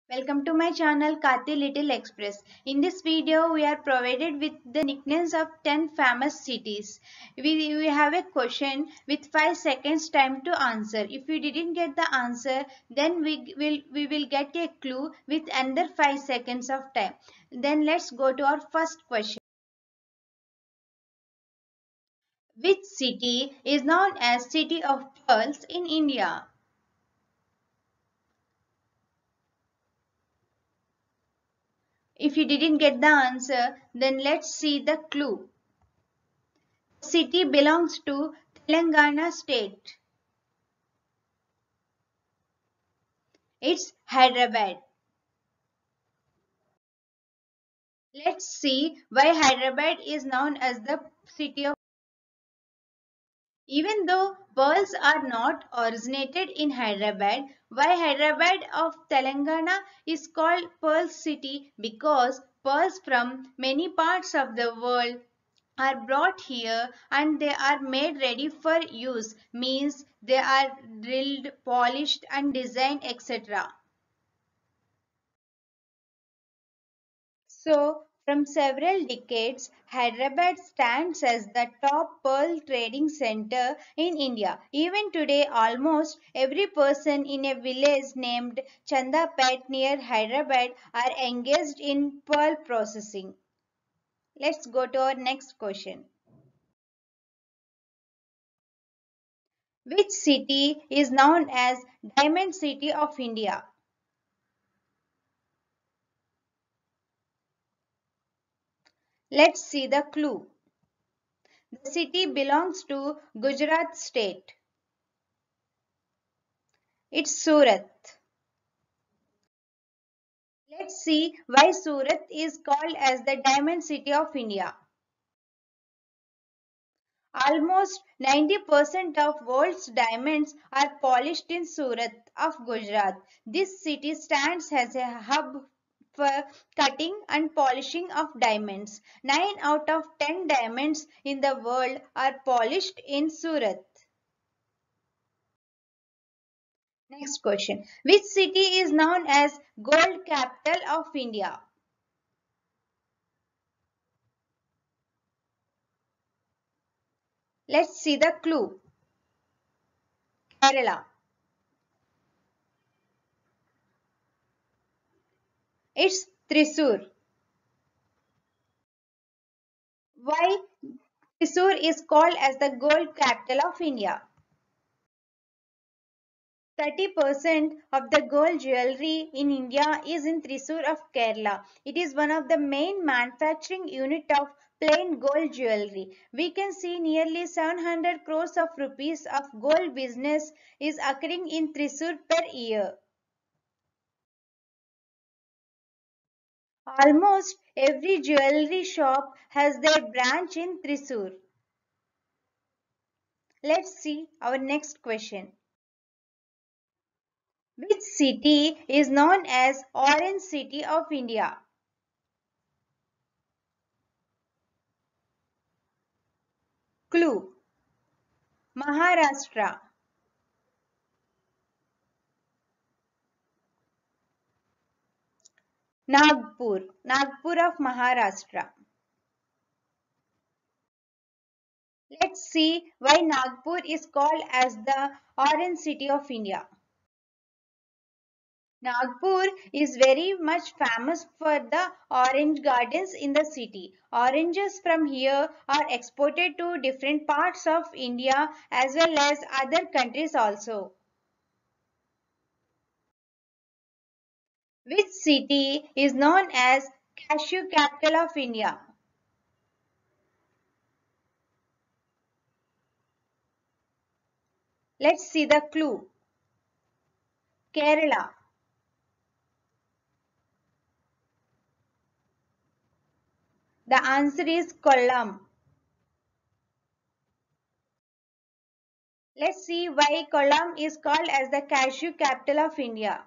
Welcome to my channel Kati Little Express. In this video, we are provided with the nicknames of 10 famous cities. We have a question with 5 seconds time to answer. If you didn't get the answer, then we will get a clue with another 5 seconds of time. Then let's go to our first question. Which city is known as City of Pearls in India? If you didn't get the answer, then let's see the clue. The city belongs to Telangana state. It's Hyderabad. Let's see why Hyderabad is known as the city of. Even though pearls are not originated in Hyderabad, why Hyderabad of Telangana is called Pearl City? Because pearls from many parts of the world are brought here and they are made ready for use, means they are drilled, polished and designed, etc. So, from several decades, Hyderabad stands as the top pearl trading center in India. Even today, almost every person in a village named Chandapet near Hyderabad are engaged in pearl processing. Let's go to our next question. Which city is known as Diamond City of India? Let's see the clue. The city belongs to Gujarat state. It's Surat. Let's see why Surat is called as the Diamond City of India. Almost 90% of world's diamonds are polished in Surat of Gujarat. This city stands as a hub for cutting and polishing of diamonds. 9 out of 10 diamonds in the world are polished in Surat. Next question. Which city is known as Gold Capital of India? Let's see the clue. Kerala. It's Thrissur. Why Thrissur is called as the gold capital of India? 30% of the gold jewelry in India is in Thrissur of Kerala. It is one of the main manufacturing unit of plain gold jewelry. We can see nearly 700 crores of rupees of gold business is occurring in Thrissur per year. Almost every jewelry shop has their branch in Thrissur. Let's see our next question. Which city is known as Orange City of India? Clue. Maharashtra. Nagpur. Nagpur of Maharashtra. Let's see why Nagpur is called as the Orange City of India. Nagpur is very much famous for the orange gardens in the city. Oranges from here are exported to different parts of India as well as other countries also. Which city is known as Cashew Capital of India? Let's see the clue. Kerala. The answer is Kollam. Let's see why Kollam is called as the cashew capital of India.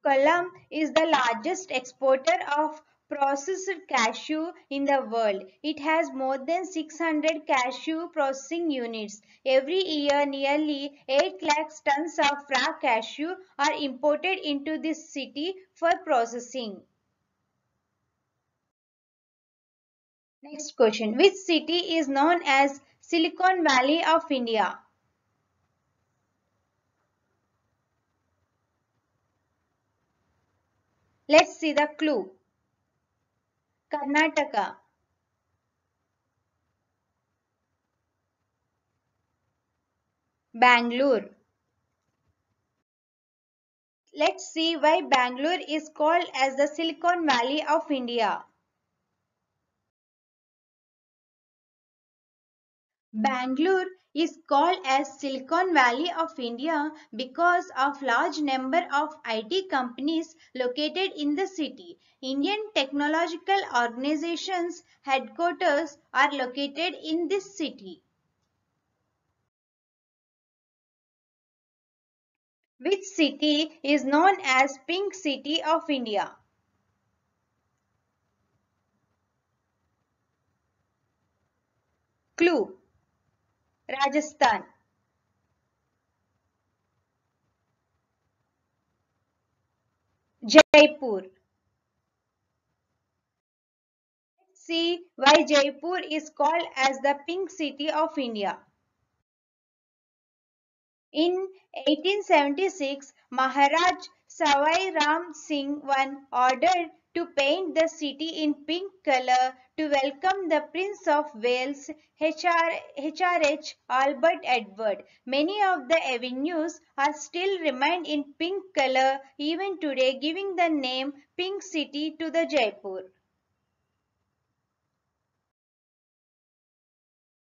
Kollam is the largest exporter of processed cashew in the world. It has more than 600 cashew processing units. Every year, nearly 8 lakh tons of raw cashew are imported into this city for processing. Next question. Which city is known as Silicon Valley of India? Let's see the clue. Karnataka. Bangalore. Let's see why Bangalore is called as the Silicon Valley of India. Bangalore is called as Silicon Valley of India because of large number of IT companies located in the city. Indian technological organizations headquarters are located in this city. Which city is known as Pink City of India? Clue. Rajasthan. Jaipur. See why Jaipur is called as the Pink City of India. In 1876, Maharaj Savai Ram Singh I ordered to paint the city in pink color to welcome the Prince of Wales, HRH Albert Edward. Many of the avenues are still remain in pink color even today, giving the name Pink City to the Jaipur.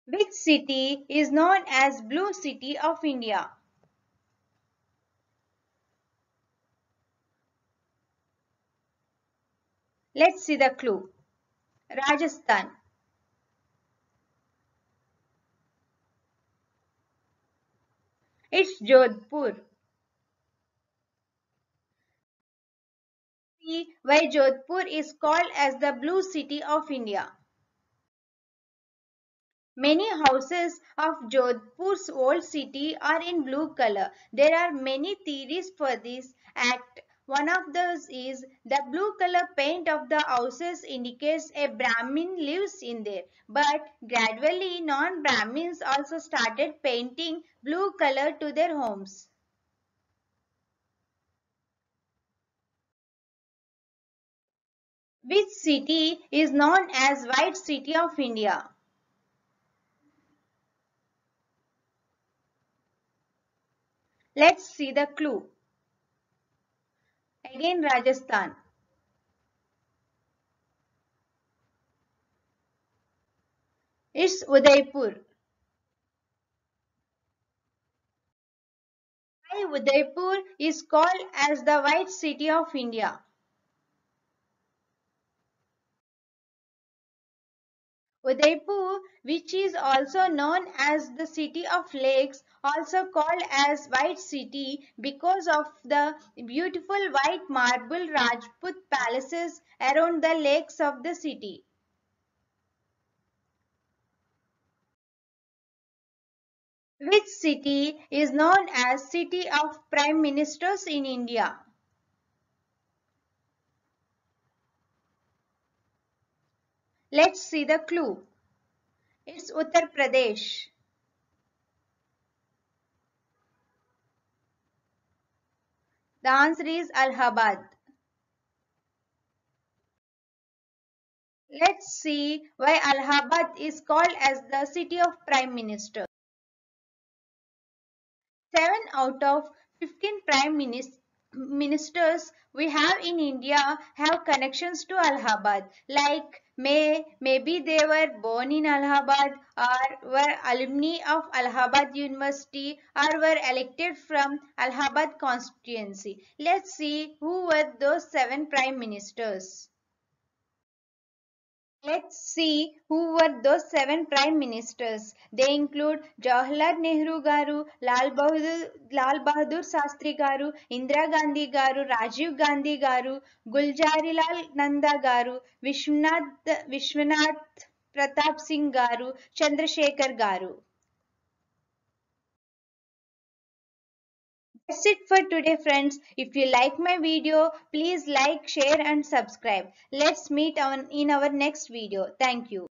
Which city is known as Blue City of India? Let's see the clue. Rajasthan. It's Jodhpur. See why Jodhpur is called as the Blue City of India. Many houses of Jodhpur's old city are in blue color. There are many theories for this act. One of those is the blue color paint of the houses indicates a Brahmin lives in there. But gradually non-Brahmins also started painting blue color to their homes. Which city is known as White City of India? Let's see the clue. Again Rajasthan. It's Udaipur. Why Udaipur is called as the White City of India? Udaipur, which is also known as the City of Lakes, also called as White City because of the beautiful white marble Rajput palaces around the lakes of the city. Which city is known as City of Prime Ministers in India? Let's see the clue. It's Uttar Pradesh. The answer is Allahabad. Let's see why Allahabad is called as the city of Prime Minister. 7 out of 15 ministers we have in India have connections to Allahabad. Like maybe they were born in Allahabad or were alumni of Allahabad University or were elected from Allahabad constituency. Let's see who were those 7 prime ministers. Let's see who were those seven prime ministers. They include Jawaharlal Nehru garu, Lal Bahadur Shastri garu, Indira Gandhi garu, Rajiv Gandhi garu, Gulzarilal Nanda garu, Vishwanath Pratap Singh garu, Chandrasekhar garu. That's it for today, friends. If you like my video, please like, share and subscribe. Let's meet in our next video. Thank you.